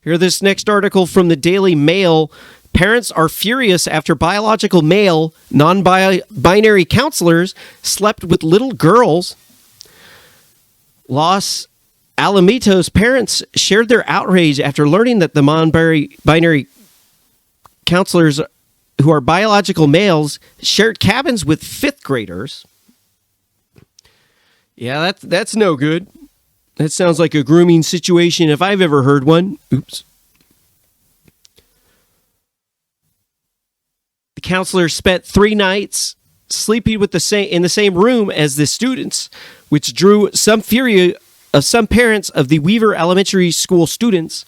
Here, this next article from the Daily Mail. Parents are furious after biological male, non-binary counselors slept with little girls. Los Alamitos parents shared their outrage after learning that the non-binary counselors who are biological males shared cabins with fifth graders. Yeah, that's no good. That sounds like a grooming situation if I've ever heard one. Oops. The counselor spent 3 nights sleeping in the same room as the students, which drew some fury of some parents of the Weaver Elementary School students.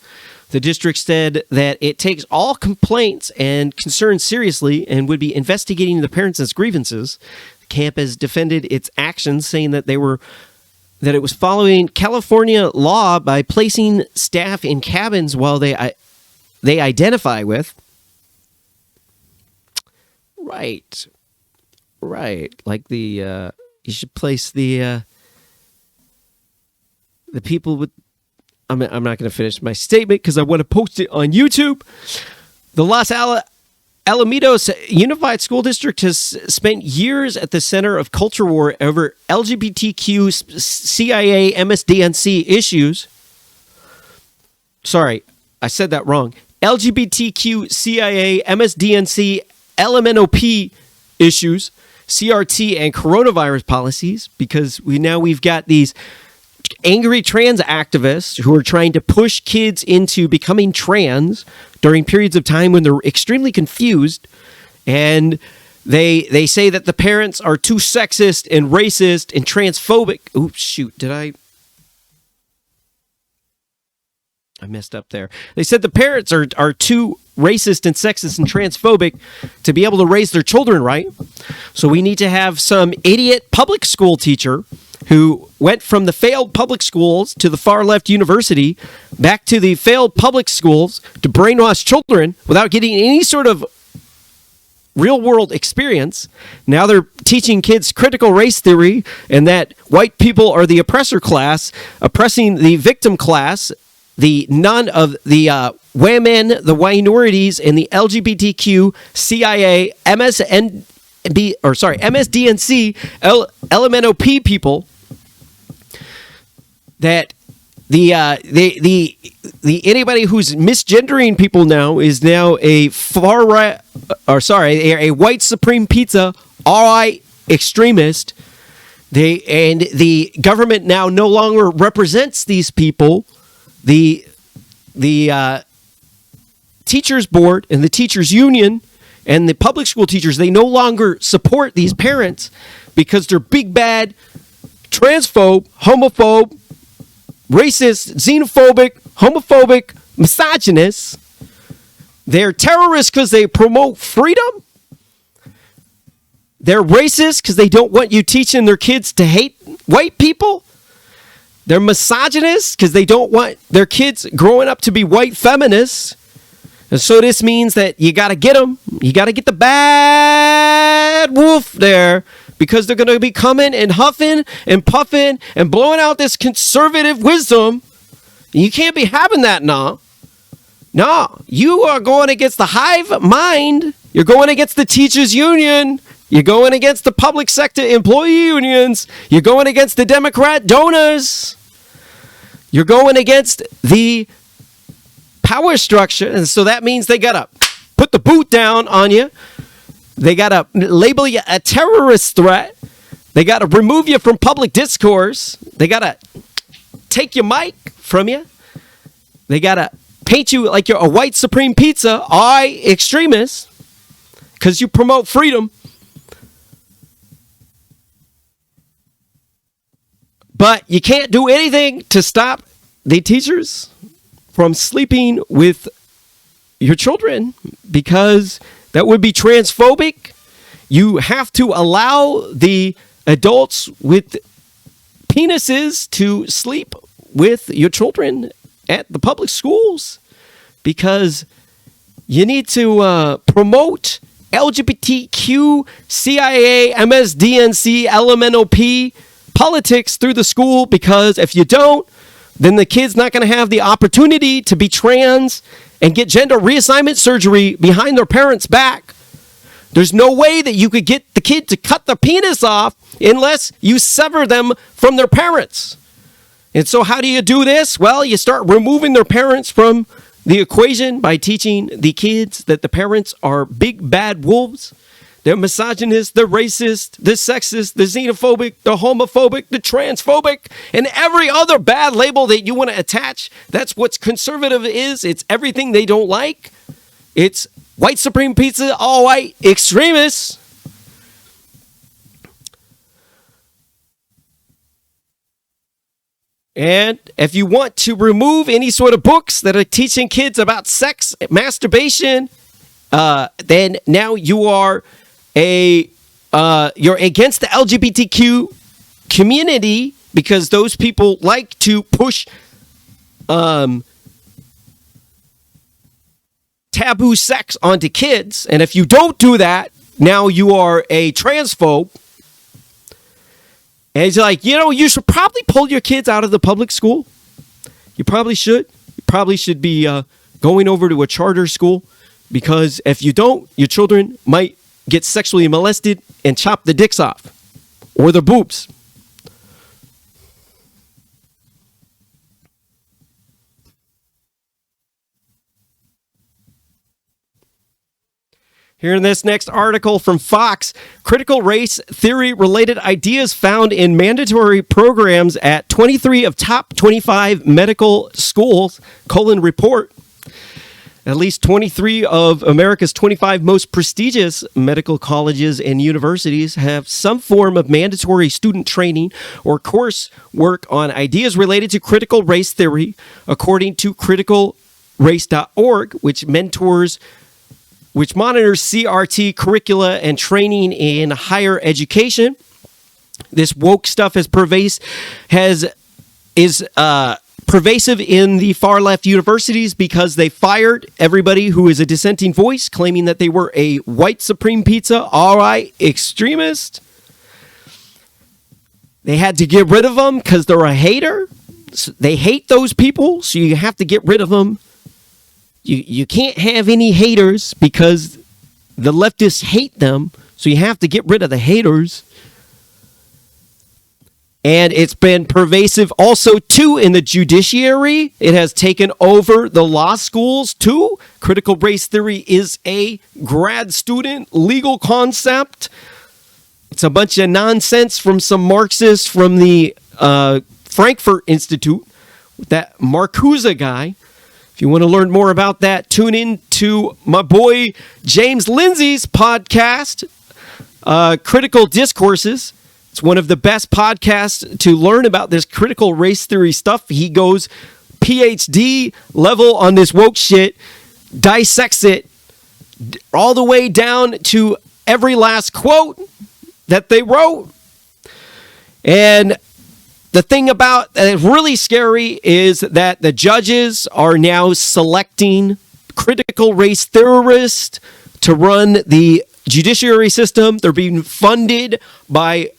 The district said that it takes all complaints and concerns seriously and would be investigating the parents' grievances. The camp has defended its actions, saying that it was following California law by placing staff in cabins while they identify with. Right. Like you should place the people with. I'm not going to finish my statement because I want to post it on YouTube. The Los Alamitos Unified School District has spent years at the center of culture war over LGBTQ CIA MSDNC issues. Sorry, I said that wrong. LGBTQ CIA MSDNC LMNOP issues, CRT, and coronavirus policies, because we've got these angry trans activists who are trying to push kids into becoming trans during periods of time when they're extremely confused, and they say that the parents are too sexist and racist and transphobic. Oops, shoot, I messed up there. They said the parents are too racist and sexist and transphobic to be able to raise their children right. So we need to have some idiot public school teacher who went from the failed public schools to the far left university, back to the failed public schools to brainwash children without getting any sort of real world experience. Now they're teaching kids critical race theory and that white people are the oppressor class, oppressing the victim class, the women, the minorities, and the LGBTQ, CIA, MSDNC, LMNOP people. That the anybody who's misgendering people now is now a white supreme pizza RI extremist. The government now no longer represents these people. The teachers board and the teachers union and the public school teachers, they no longer support these parents because they're big bad transphobe, homophobe, racist, xenophobic, homophobic, misogynists. They're terrorists because they promote freedom. They're racist because they don't want you teaching their kids to hate white people. They're misogynists because they don't want their kids growing up to be white feminists. And so this means that you got to get them. You got to get the bad wolf there because they're going to be coming and huffing and puffing and blowing out this conservative wisdom. You can't be having that now. No, you are going against the hive mind. You're going against the teachers union. You're going against the public sector employee unions. You're going against the Democrat donors. You're going against the power structure. And so that means they got to put the boot down on you. They got to label you a terrorist threat. They got to remove you from public discourse. They got to take your mic from you. They got to paint you like you're a white supreme pizza, extremist, because you promote freedom. But you can't do anything to stop the teachers from sleeping with your children because that would be transphobic. You have to allow the adults with penises to sleep with your children at the public schools because you need to promote LGBTQ, CIA, MSDNC, LMNOP politics through the school, because if you don't, then the kid's not going to have the opportunity to be trans and get gender reassignment surgery behind their parents' back. There's no way that you could get the kid to cut their penis off unless you sever them from their parents. And so how do you do this? Well, you start removing their parents from the equation by teaching the kids that the parents are big bad wolves. They're misogynist, they're racist, they're sexist, they're xenophobic, they're homophobic, they're transphobic, and every other bad label that you want to attach. That's what conservative is. It's everything they don't like. It's white supreme pizza, all white extremists. And if you want to remove any sort of books that are teaching kids about sex, masturbation, then now you are you're against the LGBTQ community, because those people like to push taboo sex onto kids. And if you don't do that, now you are a transphobe. And he's like, you should probably pull your kids out of the public school. You probably should. You probably should be going over to a charter school, because if you don't, your children might get sexually molested and chop the dicks off or the boobs. Here in this next article from Fox, critical race theory related ideas found in mandatory programs at 23 of top 25 medical schools, report. At least 23 of America's 25 most prestigious medical colleges and universities have some form of mandatory student training or course work on ideas related to critical race theory, according to criticalrace.org, which monitors CRT curricula and training in higher education. This woke stuff is pervasive in the far left universities, because they fired everybody who is a dissenting voice, claiming that they were a white supreme pizza, all right, extremist. They had to get rid of them because they're a hater. So they hate those people, so you have to get rid of them. You can't have any haters because the leftists hate them, so you have to get rid of the haters. And it's been pervasive also, too, in the judiciary. It has taken over the law schools, too. Critical race theory is a grad student legal concept. It's a bunch of nonsense from some Marxists from the Frankfurt Institute, that Marcuse guy. If you want to learn more about that, tune in to my boy James Linsey's podcast, Critical Discourses. It's one of the best podcasts to learn about this critical race theory stuff. He goes PhD level on this woke shit, dissects it all the way down to every last quote that they wrote. And the thing about that's really scary is that the judges are now selecting critical race theorists to run the judiciary system. They're being funded by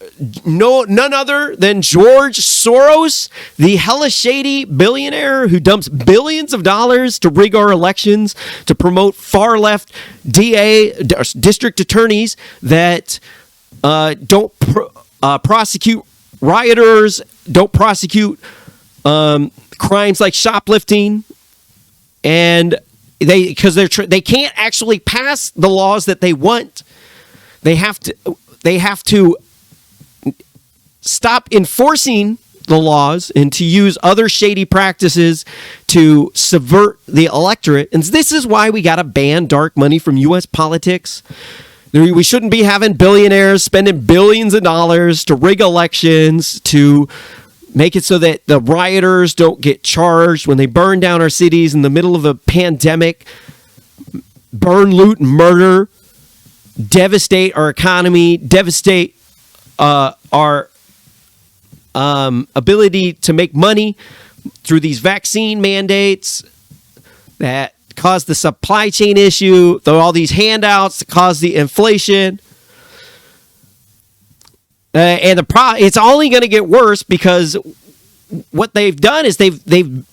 none other than George Soros, the hella shady billionaire who dumps billions of dollars to rig our elections, to promote far left district attorneys that don't prosecute rioters, don't prosecute crimes like shoplifting, and they can't actually pass the laws that they want. They have to stop enforcing the laws and to use other shady practices to subvert the electorate. And this is why we got to ban dark money from U.S. politics. We shouldn't be having billionaires spending billions of dollars to rig elections, to make it so that the rioters don't get charged when they burn down our cities in the middle of a pandemic, burn, loot, and murder, devastate our economy, devastate our ability to make money through these vaccine mandates that cause the supply chain issue, all these handouts that cause the inflation. And it's only going to get worse, because what they've done is they've been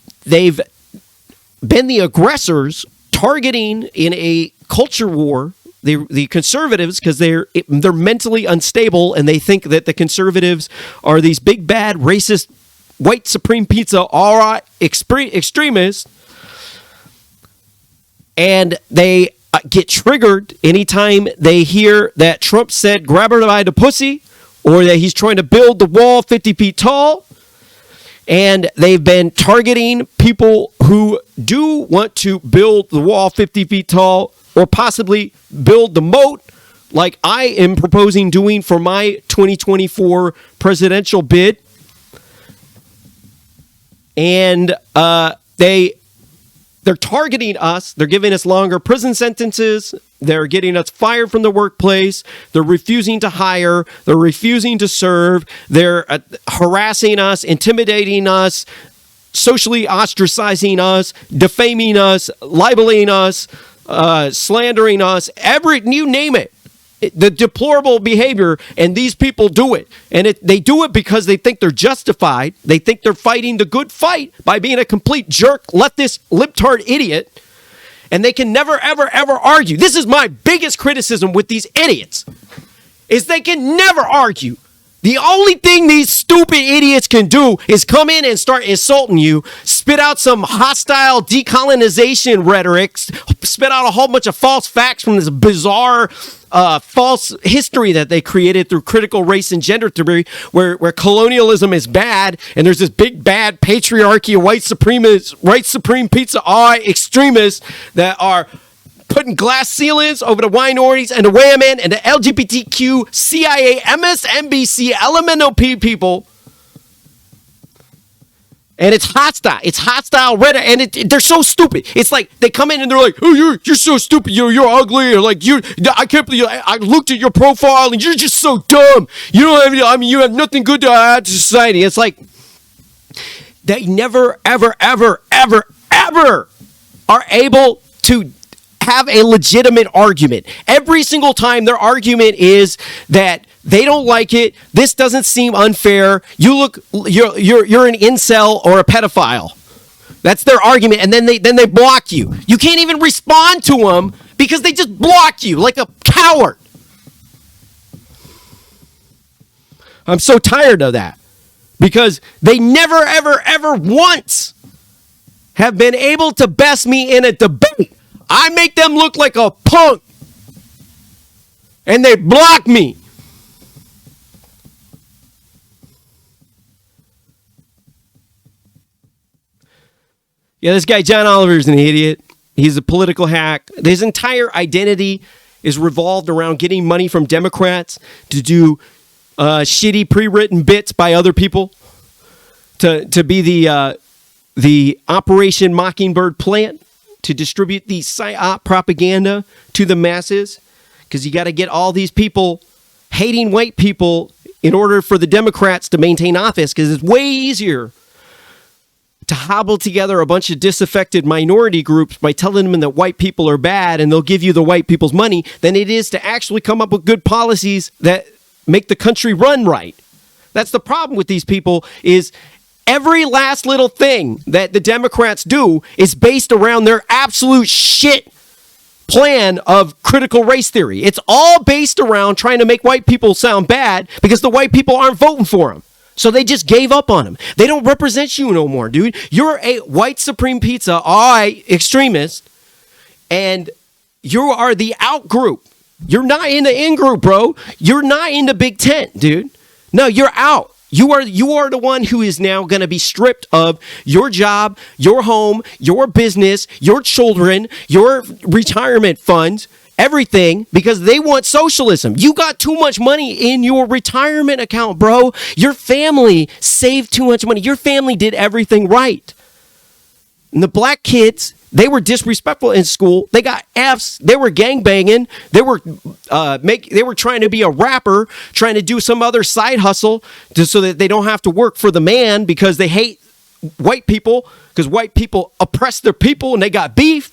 the aggressors, targeting in a culture war the conservatives, because they're mentally unstable, and they think that the conservatives are these big bad racist white supreme pizza all right extremists, and they get triggered anytime they hear that Trump said grab her by the pussy, or that he's trying to build the wall 50 feet tall. And they've been targeting people who do want to build the wall 50 feet tall, or possibly build the moat like I am proposing doing for my 2024 presidential bid. And they're targeting us. They're giving us longer prison sentences. They're getting us fired from the workplace. They're refusing to hire. They're refusing to serve. They're harassing us, intimidating us, socially ostracizing us, defaming us, libeling us, slandering us, you name it. The deplorable behavior, and these people do it. And they do it because they think they're justified. They think they're fighting the good fight by being a complete jerk, leftist, libtard idiot. And they can never, ever, ever argue. This is my biggest criticism with these idiots, is they can never argue. The only thing these stupid idiots can do is come in and start insulting you, spit out some hostile decolonization rhetoric, spit out a whole bunch of false facts from this bizarre false history that they created through critical race and gender theory, where colonialism is bad, and there's this big bad patriarchy of white supreme pizza extremists that are putting glass ceilings over the minorities and the women and the LGBTQ, CIA, MSNBC, LMNOP people. And it's hostile. It's hostile rhetoric, and they're so stupid. It's like they come in and they're like, "Oh, you're so stupid. You're ugly." Or like, I can't believe I looked at your profile and you're just so dumb. You don't have you have nothing good to add to society. It's like they never, ever, ever, ever, ever are able to have a legitimate argument. Every single time their argument is that they don't like it. This doesn't seem unfair. You're an incel or a pedophile. That's their argument, and then they block you. You can't even respond to them because they just block you like a coward. I'm so tired of that, because they never, ever, ever once have been able to best me in a debate. I make them look like a punk, and they block me. Yeah, this guy, John Oliver, is an idiot. He's a political hack. His entire identity is revolved around getting money from Democrats to do shitty pre-written bits by other people to be the Operation Mockingbird plant, to distribute the psyop propaganda to the masses, because you got to get all these people hating white people in order for the Democrats to maintain office, because it's way easier to hobble together a bunch of disaffected minority groups by telling them that white people are bad and they'll give you the white people's money than it is to actually come up with good policies that make the country run right. That's the problem with these people, is every last little thing that the Democrats do is based around their absolute shit plan of critical race theory. It's all based around trying to make white people sound bad because the white people aren't voting for them. So they just gave up on them. They don't represent you no more, dude. You're a white supreme pizza extremist, and you are the out group. You're not in the in group, bro. You're not in the big tent, dude. No, you're out. You are the one who is now going to be stripped of your job, your home, your business, your children, your retirement funds, everything, because they want socialism. You got too much money in your retirement account, bro. Your family saved too much money. Your family did everything right. And the black kids, they were disrespectful in school. They got Fs. They were gangbanging. They were trying to be a rapper, trying to do some other side hustle so that they don't have to work for the man, because they hate white people, because white people oppress their people and they got beef.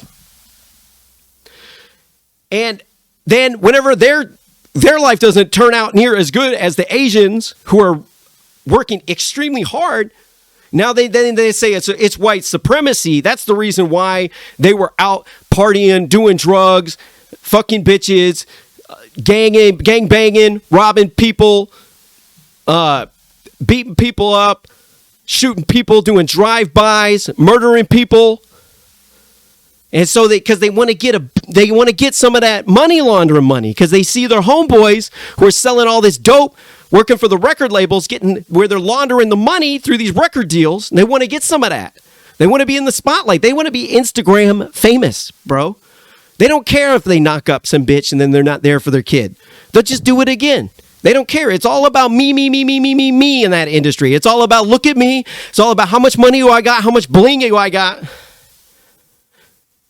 And then whenever their life doesn't turn out near as good as the Asians who are working extremely hard, Now they say it's white supremacy. That's the reason why they were out partying, doing drugs, fucking bitches, gang banging, robbing people, beating people up, shooting people, doing drive-bys, murdering people. And so because they want to get some of that money laundering money, because they see their homeboys who are selling all this dope, working for the record labels, where they're laundering the money through these record deals. And they want to get some of that. They want to be in the spotlight. They want to be Instagram famous, bro. They don't care if they knock up some bitch and then they're not there for their kid. They'll just do it again. They don't care. It's all about me in that industry. It's all about look at me. It's all about how much money do I got, how much bling do I got.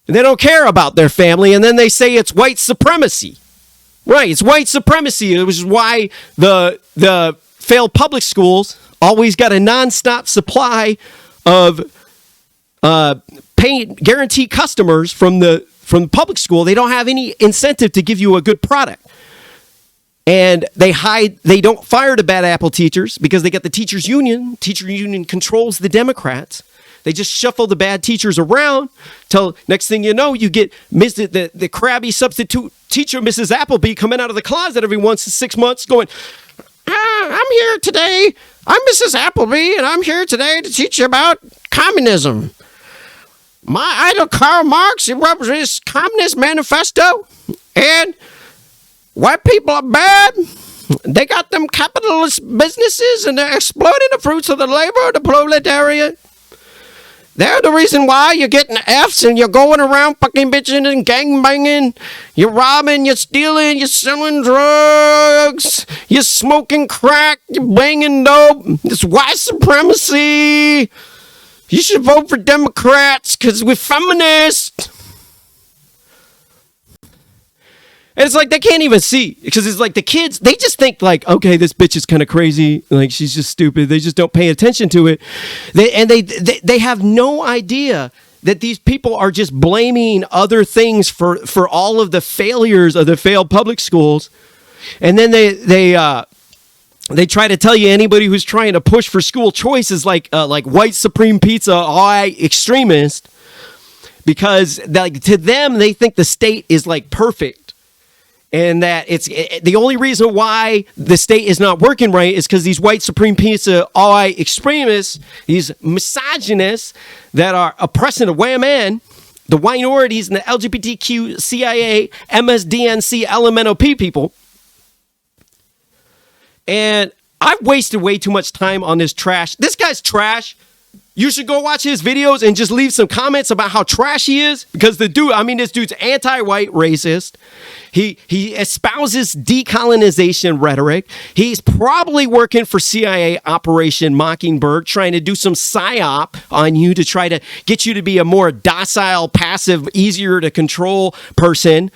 And they don't care about their family, and then they say it's white supremacy. Right, it's white supremacy, which is why the failed public schools always got a nonstop supply of guaranteed customers from the public school. They don't have any incentive to give you a good product. And they don't fire the bad apple teachers because they got the teachers union. Teacher union controls the Democrats. They just shuffle the bad teachers around till next thing you know, you get the crabby substitute teacher, Mrs. Appleby, coming out of the closet every once in 6 months going, I'm here today. I'm Mrs. Appleby, and I'm here today to teach you about communism. My idol, Karl Marx, he wrote his Communist Manifesto, and white people are bad. They got them capitalist businesses, and they're exploiting the fruits of the labor of the proletariat. They're the reason why you're getting Fs and you're going around fucking bitching and gangbanging. You're robbing, you're stealing, you're selling drugs, you're smoking crack, you're banging dope. It's white supremacy. You should vote for Democrats because we're feminists. And it's like they can't even see, because it's like the kids, they just think like, okay, this bitch is kind of crazy, like she's just stupid. They just don't pay attention to it. They have no idea that these people are just blaming other things for all of the failures of the failed public schools. And then they try to tell you anybody who's trying to push for school choice is like white supreme pizza, all extremist, because like to them they think the state is like perfect. And that the only reason why the state is not working right is because these white supreme pizza, all-white extremists, these misogynists that are oppressing the women, the minorities, and the LGBTQ, CIA, MSDNC, LMNOP people. And I've wasted way too much time on this trash. This guy's trash. You should go watch his videos and just leave some comments about how trash he is, because this dude's anti-white racist. He espouses decolonization rhetoric. He's probably working for CIA Operation Mockingbird, trying to do some psyop on you to try to get you to be a more docile, passive, easier to control person.